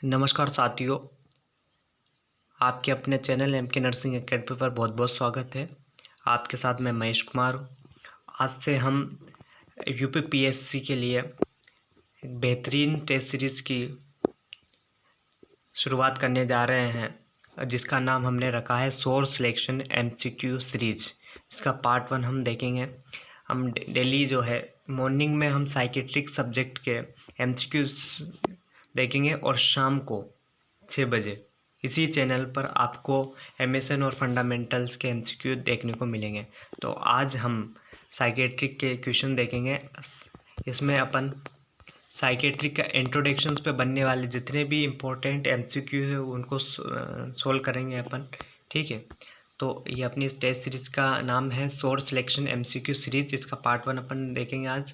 नमस्कार साथियों, आपके अपने चैनल एम के नर्सिंग एकेडमी पर बहुत बहुत स्वागत है। आपके साथ मैं महेश कुमार हूँ। आज से हम यूपीपीएससी के लिए एक बेहतरीन टेस्ट सीरीज़ की शुरुआत करने जा रहे हैं, जिसका नाम हमने रखा है सोर्स सिलेक्शन एमसीक्यू सीरीज। इसका पार्ट 1 हम देखेंगे। हम डेली जो है मॉर्निंग में हम साइकेट्रिक सब्जेक्ट के एमसीक्यूज देखेंगे और शाम को 6 बजे इसी चैनल पर आपको एमएसएन और फंडामेंटल्स के एमसीक्यू देखने को मिलेंगे। तो आज हम साइकेट्रिक के क्वेश्चन देखेंगे। इसमें अपन साइकेट्रिक का इंट्रोडक्शंस पे बनने वाले जितने भी इम्पोर्टेंट एमसीक्यू है उनको सोल्व करेंगे अपन। ठीक है, तो ये अपनी इस टेस्ट सीरीज का नाम है सोर्स सिलेक्शन एमसीक्यू सीरीज। इसका पार्ट 1 अपन देखेंगे आज।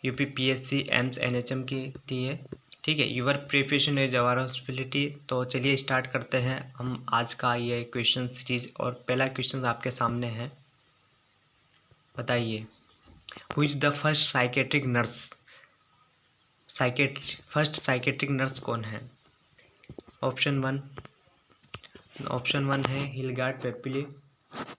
यूपीपीएससी एम्स एनएचएम की थी है। ठीक है, your preparation is our responsibility. तो चलिए स्टार्ट करते हैं हम आज का ये क्वेश्चन सीरीज। और पहला क्वेश्चन आपके सामने है, बताइए who is the first psychiatric nurse. First psychiatric nurse कौन है? ऑप्शन वन है हिलगार्ड पेपली,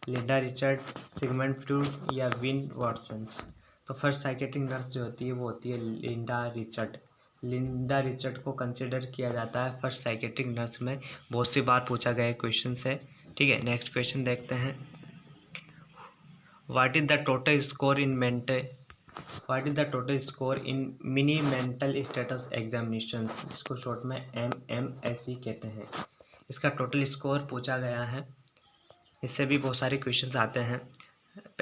लिंडा रिचर्ड, सिगमंड फ्रूड या विन वाटसन्स। तो फर्स्ट साइकेट्रिक नर्स जो होती है वो होती है लिंडा रिचर्ड। लिंडा रिचर्ड को कंसिडर किया जाता है फर्स्ट साइकेट्रिक नर्स में। बहुत सी बार पूछा गया क्वेश्चन है। ठीक है, नेक्स्ट क्वेश्चन देखते हैं। What is the total score in mini mental status examination, इसको शॉर्ट में MMSE कहते हैं। इसका टोटल स्कोर पूछा गया है। इससे भी बहुत सारे क्वेश्चन आते हैं।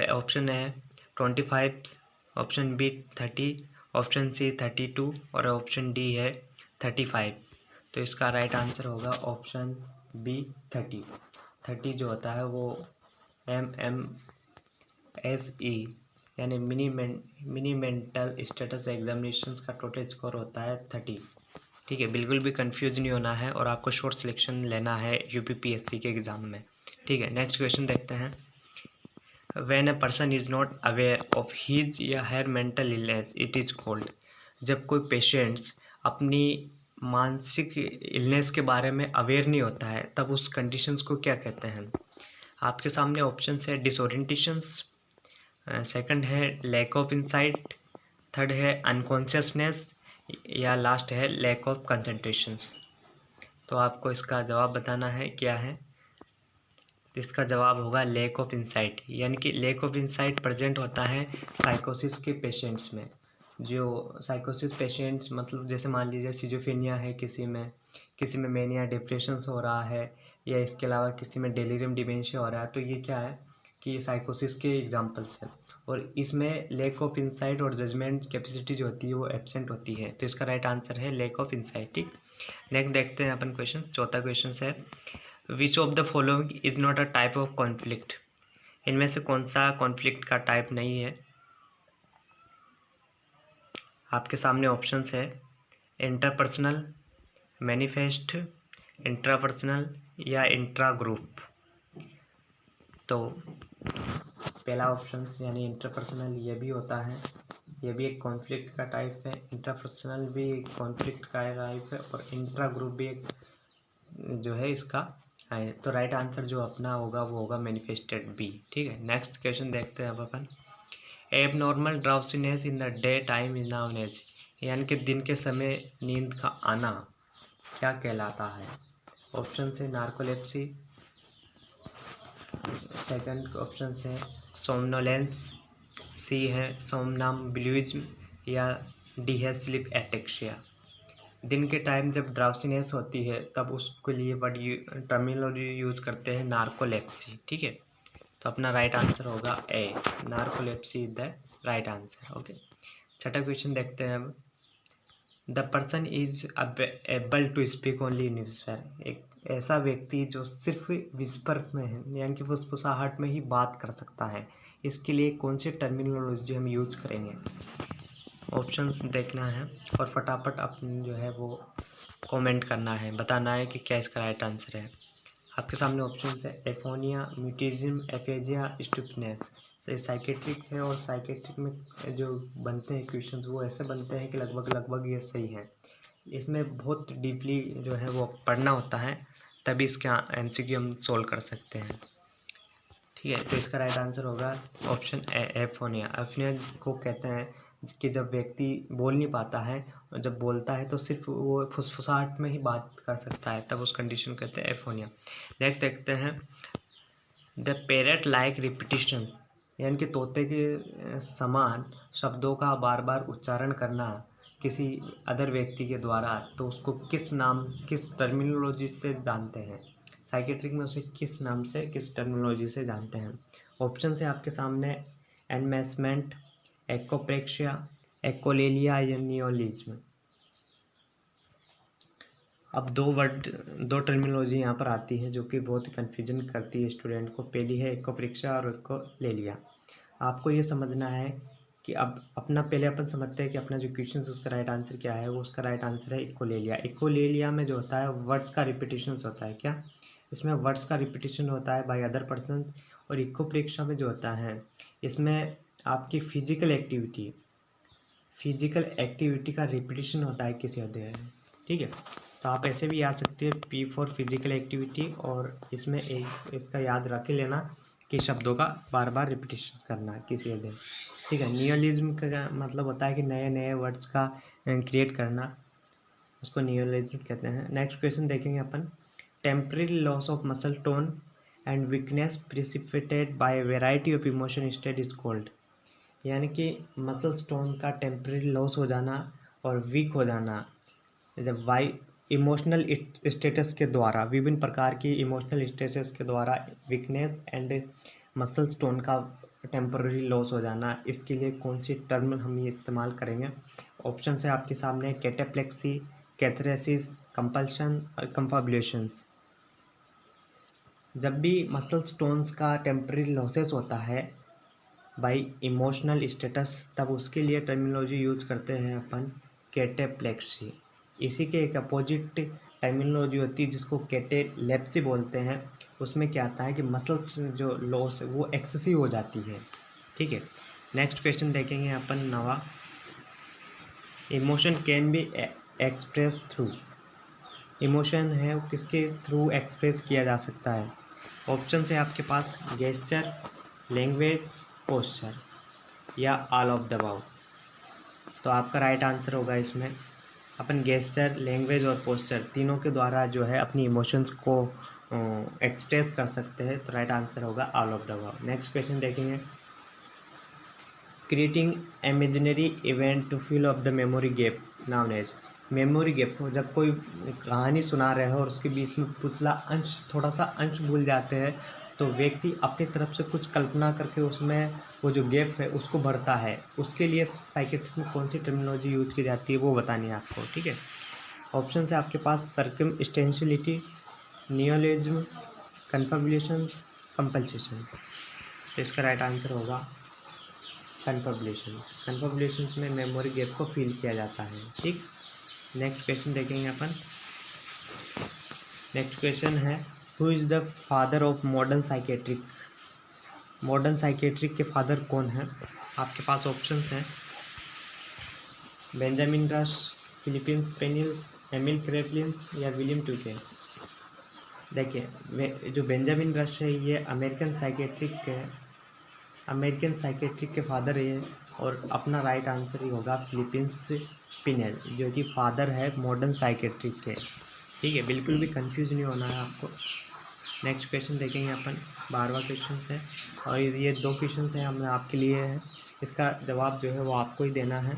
ऑप्शन है 25, ऑप्शन बी 30, ऑप्शन सी 32 और ऑप्शन डी है 35। तो इसका राइट आंसर होगा ऑप्शन बी 30 जो होता है वो MMSE यानी मिनी मेंटल स्टेटस एग्जामिनेशन का टोटल स्कोर होता है 30। ठीक है, बिल्कुल भी कंफ्यूज नहीं होना है और आपको शॉर्ट सिलेक्शन लेना है यूपीपीएससी के एग्ज़ाम में। ठीक है, नेक्स्ट क्वेश्चन देखते हैं। When a person is not aware of his या her mental illness, it is called। जब कोई पेशेंट्स अपनी मानसिक इलनेस के बारे में अवेयर नहीं होता है तब उस कंडीशंस को क्या कहते हैं? आपके सामने ऑप्शन है डिसोरिएंटेशंस, सेकंड है लैक ऑफ इंसाइट, थर्ड है अनकॉन्शियसनेस या लास्ट है लैक ऑफ कंसंट्रेशंस। तो आपको इसका जवाब बताना है क्या है। इसका जवाब होगा लैक ऑफ इंसाइट, यानी कि लैक ऑफ इंसाइट प्रेजेंट होता है साइकोसिस के पेशेंट्स में। जो साइकोसिस पेशेंट्स मतलब जैसे मान लीजिए सिजोफ्रेनिया है, किसी में मेनिया डिप्रेशन हो रहा है या इसके अलावा किसी में डेलीरियम डिमेंशिया हो रहा है, तो ये क्या है कि ये साइकोसिस के एग्जांपल्स हैं। और इसमें लैक ऑफ इंसाइट और जजमेंट कैपेसिटी जो होती है वो एब्सेंट होती है। तो इसका राइट आंसर है लैक ऑफ इंसाइट। ठीक, नेक्स्ट देखते हैं अपन क्वेश्चन। चौथा क्वेश्चन है which of the following is not a type of conflict. इनमें से कौन सा कॉन्फ्लिक्ट का टाइप नहीं है? आपके सामने ऑप्शंस है इंटरपर्सनल, मैनिफेस्ट, इंट्रापर्सनल या इंट्रा ग्रुप। तो पहला ऑप्शन यानी इंटरपर्सनल ये भी होता है, ये भी एक कॉन्फ्लिक्ट का टाइप है। इंटरपर्सनल भी एक कॉन्फ्लिक्ट का टाइप है और इंट्रा ग्रुप भी एक जो है इसका है। तो राइट आंसर जो अपना होगा वो होगा मैनिफेस्टेड बी। ठीक है, नेक्स्ट क्वेश्चन देखते हैं अब अपन। Abnormal drowsiness in the day time is known as, यानी कि दिन के समय नींद का आना क्या कहलाता है? ऑप्शन से नार्कोलेप्सी, सेकंड ऑप्शन है सोमनोलेंस, सी है सोमनाम्बुलिज्म या डी है स्लीप एटेक्सिया। दिन के टाइम जब ड्राउसीनेस होती है तब उसके लिए वर्ड टर्मिनोलॉजी यूज करते हैं नार्कोलेप्सी। ठीक है, तो अपना राइट आंसर होगा A, narcolepsy is the right answer. Okay, छठा क्वेश्चन देखते हैं अब। The person is able to speak only in whisper, एक ऐसा व्यक्ति जो सिर्फ विस्पर में है यानी कि फुसफुसाहट में ही बात कर सकता है, इसके लिए कौन सी टर्मिनोलॉजी हम यूज करेंगे? ऑप्शंस देखना है और फटाफट अपने जो है वो कमेंट करना है, बताना है कि क्या इसका राइट आंसर है। आपके सामने ऑप्शंस है एफोनिया, म्यूटिज्म, एफेजिया, स्टूपिनेस। ये साइकेट्रिक है और साइकेट्रिक में जो बनते हैं क्वेश्चंस वो ऐसे बनते हैं कि लगभग ये सही है। इसमें बहुत डीपली जो है वो पढ़ना होता है, तभी इसका MCQ हम सोल्व कर सकते हैं। ठीक है, तो इसका राइट आंसर होगा ऑप्शन ए, एफोनिया। एफोनिया को कहते हैं कि जब व्यक्ति बोल नहीं पाता है, और जब बोलता है तो सिर्फ वो फुसफुसाहट में ही बात कर सकता है, तब उस कंडीशन को कहते हैं एफोनिया। नेक्स्ट देखते हैं द पैरेट लाइक रिपीटिशन, यानी कि तोते के समान शब्दों का बार बार उच्चारण करना किसी अदर व्यक्ति के द्वारा, तो उसको किस नाम, किस टर्मिनोलॉजी से जानते हैं? साइकेट्रिक में उसे किस नाम से, किस टर्मिनोलॉजी से जानते हैं? ऑप्शन है आपके सामने एनमेसमेंट, एक्कोप्रेक्शिया, एक्कोलेलिया या नियोलिज्म। अब दो टर्मिनोलॉजी यहाँ पर आती हैं जो कि बहुत कन्फ्यूजन करती है स्टूडेंट को। पहली है एक्कोप्रेक्शिया और एक्कोलेलिया। आपको ये समझना है कि अब अपना पहले अपन समझते हैं कि अपना जो क्वेश्चन है उसका राइट आंसर क्या है। वो उसका राइट आंसर है एक्कोलेलिया। एक्कोलेलिया में जो होता है वर्ड्स का रिपीटिशन होता है। क्या इसमें वर्ड्स का रिपीटिशन होता है बाय अदर पर्सन। और एक्कोप्रेक्शिया में जो होता है इसमें आपकी फिजिकल एक्टिविटी का रिपीटिशन होता है किसी अध्याय में। ठीक है, तो आप ऐसे भी याद सकते हैं पी फॉर फिजिकल एक्टिविटी, और इसमें एक इसका याद रख लेना कि शब्दों का बार बार रिपीटिशन करना किसी अध्याय। ठीक है, नियोलिज्म का मतलब होता है कि नए नए वर्ड्स का क्रिएट करना, उसको नियोलिज्म कहते हैं। नेक्स्ट क्वेश्चन देखेंगे अपन। Temporary loss of muscle tone and weakness precipitated by variety of emotion state is called, यानी कि मसल टोन का टेम्पररी लॉस हो जाना और वीक हो जाना, जब इमोशनल स्टेटस के द्वारा, विभिन्न प्रकार की इमोशनल स्टेटस के द्वारा वीकनेस एंड मसल टोन का टेम्पररी लॉस हो जाना, इसके लिए कौन सी टर्म हम ये इस्तेमाल करेंगे? ऑप्शन है आपके सामने कैटाप्लेक्सी, कैथरेसिस, कंपल्शन और कंफाबुलेशंस। जब भी मसल टोन्स का टेम्पररी लॉसेस होता है बाई इमोशनल स्टेटस, तब उसके लिए टर्मिनोलॉजी यूज करते हैं अपन कैटाप्लेक्सी। इसी के एक अपोजिट टर्मिनोलॉजी होती है जिसको कैटालेप्सी बोलते हैं। उसमें क्या आता है कि मसल्स जो लॉस है वो एक्सेसिव हो जाती है। ठीक है, नेक्स्ट क्वेश्चन देखेंगे अपन नवा। Emotion can be express through, emotion है वो किसके थ्रू एक्सप्रेस किया जा सकता है? ऑप्शन है आपके पास गेस्चर, लैंग्वेज, पोस्चर या ऑल ऑफ द अबव। तो आपका राइट आंसर होगा इसमें अपन गेस्चर, लैंग्वेज और पोस्चर तीनों के द्वारा जो है अपनी इमोशंस को एक्सप्रेस कर सकते हैं। तो राइट आंसर होगा all of the above. Next question देखेंगे। Creating imaginary event to fill up the memory gap known as. Memory gap, जब कोई कहानी सुना रहे हो और उसके बीच में पिछला अंश, थोड़ा सा अंश भूल जाते हैं, तो व्यक्ति अपनी तरफ से कुछ कल्पना करके उसमें वो जो गैप है उसको भरता है। उसके लिए साइकेट्रिक में कौन सी टर्मिनोलॉजी यूज की जाती है वो बतानी है आपको। ठीक है, ऑप्शन है आपके पास सर्कमस्टेंशियलिटी, नियोलिज्म, कन्फबुलेशन, कंपल्सेशन। तो इसका राइट आंसर होगा कन्फबुलेशन। कन्फबुलेशन में मेमोरी गैप को फिल किया जाता है। ठीक, नेक्स्ट क्वेश्चन देखेंगे अपन। नेक्स्ट क्वेश्चन है who is the father of modern psychiatric. Modern psychiatric के फादर कौन है? आपके पास ऑप्शंस हैं बेंजामिन रश, फिलिपिन स्पेनिल्स, एमिल क्रेपलिन्स या विलियम टूके। देखिए, जो बेंजामिन रश है ये अमेरिकन साइकेट्रिक के फादर है, और अपना राइट आंसर ही होगा फिलिपिन्स स्पिनेल, जो कि फादर है मॉडर्न साइकेट्रिक के। ठीक है, बिल्कुल भी कंफ्यूज नहीं होना है आपको। नेक्स्ट क्वेश्चन देखेंगे अपन, 12वां क्वेश्चन है, और ये 2 क्वेश्चन हैं हमने आपके लिए है। इसका जवाब जो है वो आपको ही देना है।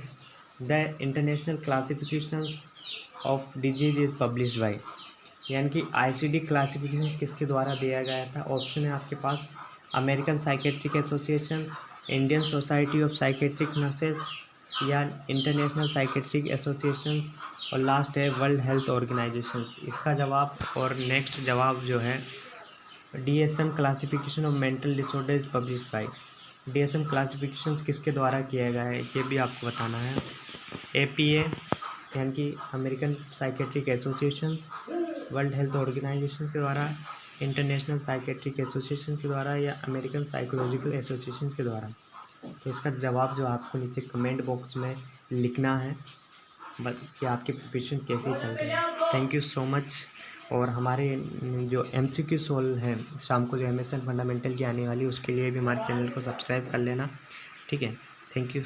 The international classification of disease is published by, यानी कि ICD क्लासिफिकेशन किसके द्वारा दिया गया था? ऑप्शन है आपके पास American psychiatric association, Indian society of psychiatric nurses या इंटरनेशनल साइकेट्रिक एसोसिएशन, और लास्ट है वर्ल्ड हेल्थ ऑर्गेनाइजेशन। इसका जवाब और नेक्स्ट जवाब जो है DSM classification of mental disorders published by. DSM classification किसके द्वारा किया गया है ये भी आपको बताना है। APA यानी कि American psychiatric association, world health organisation के द्वारा, इंटरनेशनल साइकेट्रिक एसोसिएशन के द्वारा या अमेरिकन साइकोलॉजिकल एसोसिएशन के द्वारा। तो इसका जवाब जो आपको नीचे कमेंट बॉक्स में लिखना है। बस कि आपकी प्रिपरेशन कैसी चल रही है। Thank you so much. और हमारे जो MCQ सोल्व हैं शाम को जो MSN फंडामेंटल की आने वाली, उसके लिए भी हमारे चैनल को सब्सक्राइब कर लेना, ठीक है। Thank you.